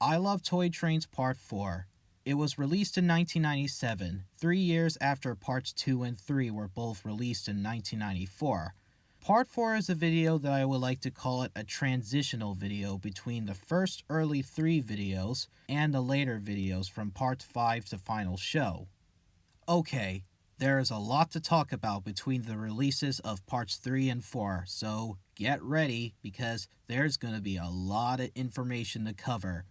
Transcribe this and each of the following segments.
I Love Toy Trains Part 4. It was released in 1997, 3 years after Parts 2 and 3 were both released in 1994. Part 4 is a video that I would like to call it a transitional video between the first early 3 videos and the later videos from Part 5 to Final Show. Okay, there is a lot to talk about between the releases of Parts 3 and 4, so get ready because there's going to be a lot of information to cover.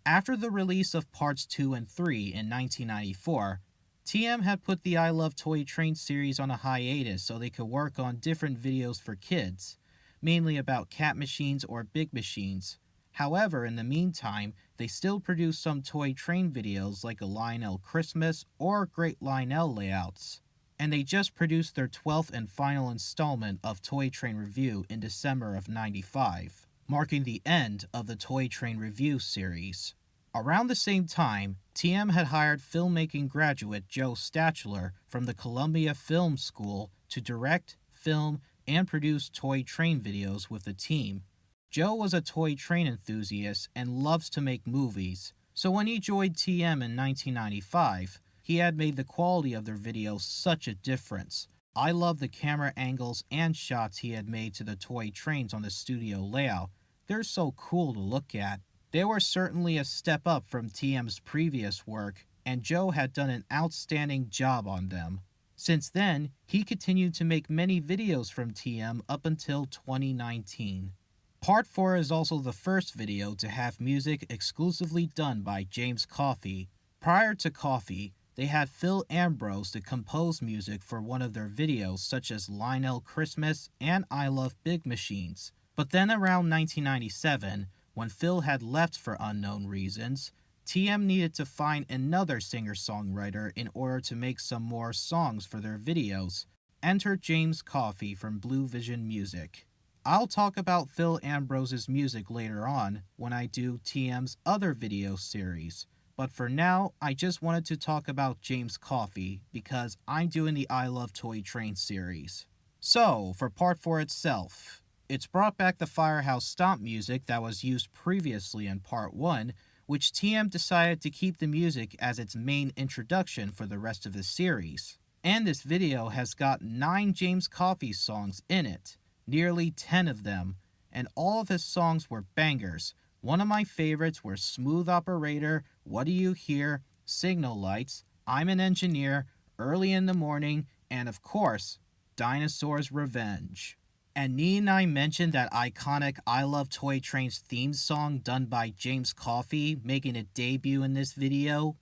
After the release of Parts 2 and 3 in 1994, TM had put the I Love Toy Train series on a hiatus so they could work on different videos for kids, mainly about cat machines or big machines. However, in the meantime, they still produced some toy train videos like a Lionel Christmas or Great Lionel layouts. And they just produced their 12th and final installment of Toy Train Review in December of '95, marking the end of the Toy Train Review series. Around the same time, TM had hired filmmaking graduate Joe Stachler from the Columbia Film School to direct, film, and produce toy train videos with the team. Joe was a toy train enthusiast and loves to make movies, so when he joined TM in 1995, he had made the quality of their videos such a difference. I love the camera angles and shots he had made to the toy trains on the studio layout. They're so cool to look at. They were certainly a step up from TM's previous work, and Joe had done an outstanding job on them. Since then, he continued to make many videos from TM up until 2019. Part 4 is also the first video to have music exclusively done by James Coffey. Prior to Coffey, they had Phil Ambrose to compose music for one of their videos such as Lionel Christmas and I Love Big Machines. But then around 1997, when Phil had left for unknown reasons, TM needed to find another singer-songwriter in order to make some more songs for their videos. Enter James Coffey from Blue Vision Music. I'll talk about Phil Ambrose's music later on when I do TM's other video series. But for now, I just wanted to talk about James Coffey because I'm doing the I Love Toy Train series. So, for Part 4 itself, it's brought back the Firehouse Stomp music that was used previously in Part 1, which TM decided to keep the music as its main introduction for the rest of the series. And this video has got 9 James Coffey songs in it, nearly 10 of them, and all of his songs were bangers. One of my favorites were Smooth Operator, What Do You Hear, Signal Lights, I'm an Engineer, Early in the Morning, and of course, Dinosaur's Revenge. And need I mention that iconic I Love Toy Trains theme song done by James Coffey, making a debut in this video?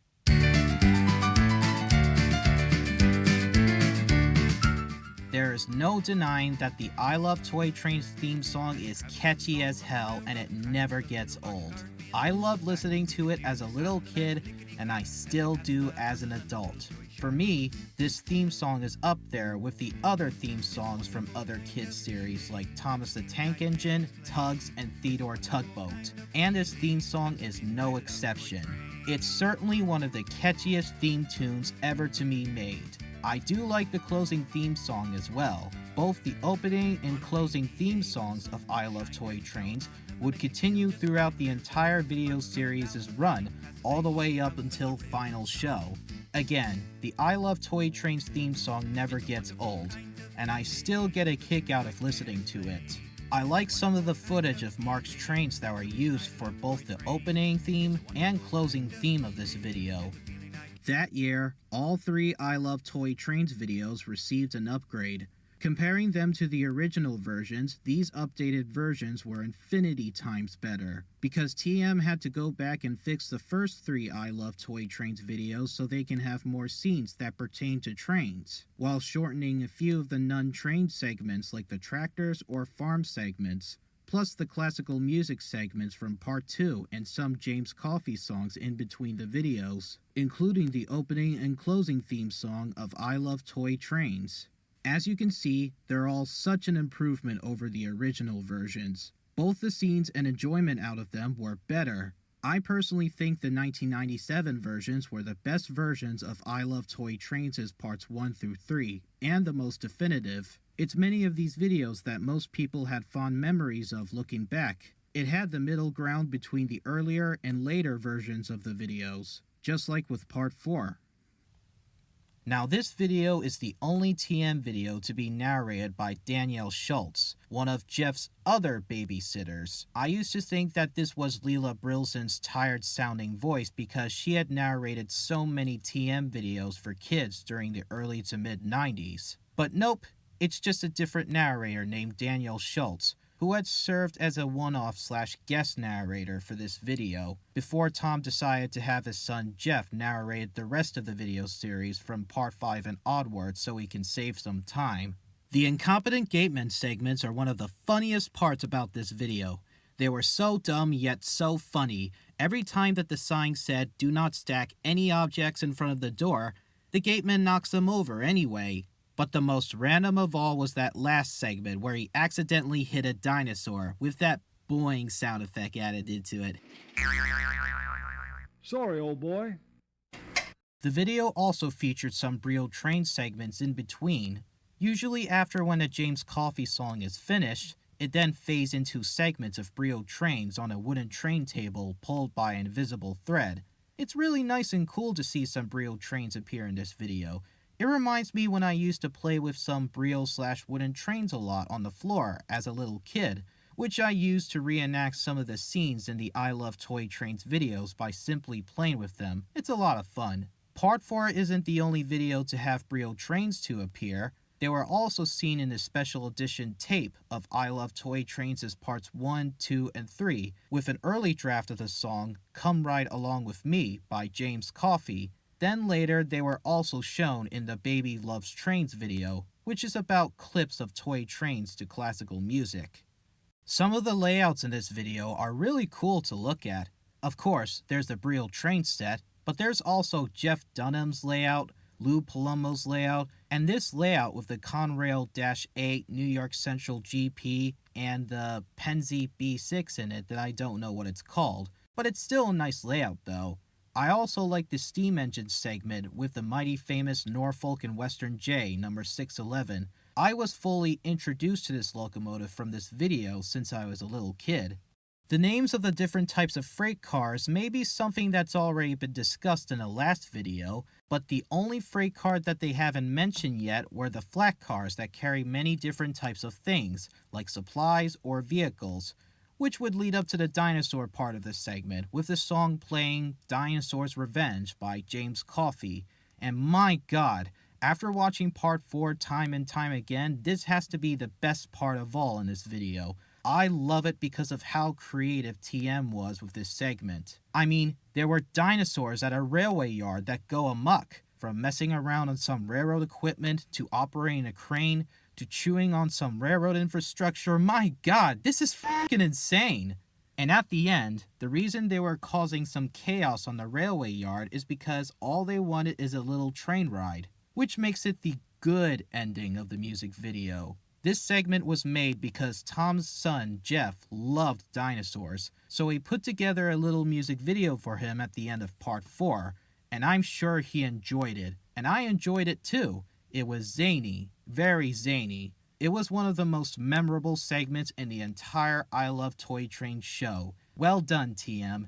There is no denying that the I Love Toy Trains theme song is catchy as hell and it never gets old. I loved listening to it as a little kid and I still do as an adult. For me, this theme song is up there with the other theme songs from other kids series like Thomas the Tank Engine, Tugs, and Theodore Tugboat. And this theme song is no exception. It's certainly one of the catchiest theme tunes ever to be made. I do like the closing theme song as well. Both the opening and closing theme songs of I Love Toy Trains would continue throughout the entire video series' run, all the way up until Final Show. Again, the I Love Toy Trains theme song never gets old, and I still get a kick out of listening to it. I like some of the footage of Mark's trains that were used for both the opening theme and closing theme of this video. That year, all 3 I Love Toy Trains videos received an upgrade. Comparing them to the original versions, these updated versions were infinity times better, because TM had to go back and fix the first 3 I Love Toy Trains videos so they can have more scenes that pertain to trains, while shortening a few of the non-train segments like the tractors or farm segments, plus the classical music segments from Part 2 and some James Coffey songs in between the videos, including the opening and closing theme song of I Love Toy Trains. As you can see, they're all such an improvement over the original versions. Both the scenes and enjoyment out of them were better. I personally think the 1997 versions were the best versions of I Love Toy Trains' Parts 1 through 3, and the most definitive. It's many of these videos that most people had fond memories of looking back. It had the middle ground between the earlier and later versions of the videos, just like with part 4. Now this video is the only TM video to be narrated by Danielle Schultz, one of Jeff's other babysitters. I used to think that this was Leela Brilson's tired sounding voice because she had narrated so many TM videos for kids during the early to mid 90s. But nope, it's just a different narrator named Danielle Schultz, who had served as a one-off / guest narrator for this video, before Tom decided to have his son Jeff narrate the rest of the video series from part 5 and onward so he can save some time. The incompetent gateman segments are one of the funniest parts about this video. They were so dumb yet so funny. Every time that the sign said, "Do not stack any objects in front of the door," the gateman knocks them over anyway. But the most random of all was that last segment where he accidentally hit a dinosaur with that boing sound effect added into it. Sorry, old boy. The video also featured some real train segments in between. Usually after when a James Coffey song is finished, it then fades into segments of real trains on a wooden train table pulled by an invisible thread. It's really nice and cool to see some real trains appear in this video. It reminds me when I used to play with some Brio / wooden trains a lot on the floor as a little kid, which I used to reenact some of the scenes in the I Love Toy Trains videos by simply playing with them. It's a lot of fun. Part 4 isn't the only video to have Brio trains to appear. They were also seen in the special edition tape of I Love Toy Trains as parts 1, 2, and 3, with an early draft of the song Come Ride Along With Me by James Coffey. Then later, they were also shown in the Baby Loves Trains video, which is about clips of toy trains to classical music. Some of the layouts in this video are really cool to look at. Of course, there's the Brio train set, but there's also Jeff Dunham's layout, Lou Palomo's layout, and this layout with the Conrail-8 New York Central GP and the Penzi B6 in it that I don't know what it's called, but it's still a nice layout though. I also like the steam engine segment with the mighty famous Norfolk and Western J number 611. I was fully introduced to this locomotive from this video since I was a little kid. The names of the different types of freight cars may be something that's already been discussed in the last video, but the only freight car that they haven't mentioned yet were the flat cars that carry many different types of things, like supplies or vehicles, which would lead up to the dinosaur part of this segment, with the song playing Dinosaur's Revenge by James Coffey. And my god, after watching part 4 time and time again, this has to be the best part of all in this video. I love it because of how creative TM was with this segment. I mean, there were dinosaurs at a railway yard that go amok, from messing around on some railroad equipment to operating a crane, to chewing on some railroad infrastructure. My god, this is fucking insane! And at the end, the reason they were causing some chaos on the railway yard is because all they wanted is a little train ride, which makes it the good ending of the music video. This segment was made because Tom's son, Jeff, loved dinosaurs, so he put together a little music video for him at the end of part 4, and I'm sure he enjoyed it, and I enjoyed it too. It was zany, very zany. It was one of the most memorable segments in the entire I Love Toy Trains show. Well done, TM.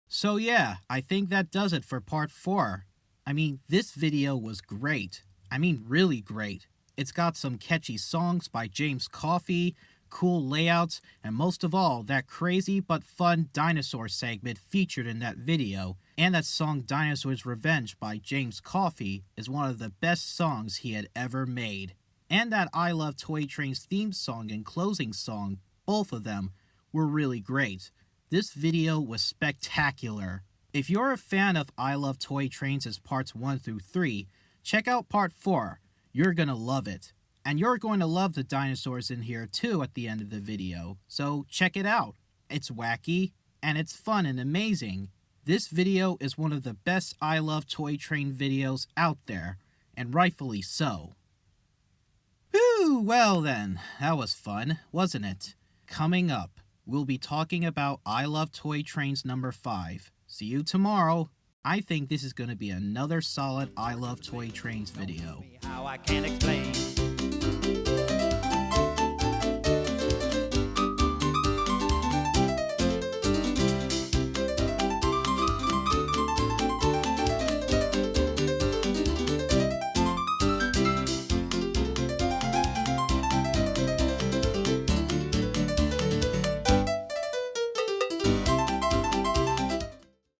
So yeah, I think that does it for part 4. I mean, this video was great. I mean, really great. It's got some catchy songs by James Coffey, cool layouts, and most of all, that crazy but fun dinosaur segment featured in that video. And that song Dinosaur's Revenge by James Coffey is one of the best songs he had ever made. And that I Love Toy Trains theme song and closing song, both of them, were really great. This video was spectacular. If you're a fan of I Love Toy Trains as parts 1 through 3, check out part 4. You're gonna love it. And you're going to love the dinosaurs in here too at the end of the video, so check it out. It's wacky, and it's fun and amazing. This video is one of the best I Love Toy Train videos out there, and rightfully so. Whew, well then, that was fun, wasn't it? Coming up, we'll be talking about I Love Toy Trains number 5. See you tomorrow. I think this is going to be another solid I Love Toy Trains video. How I can't explain.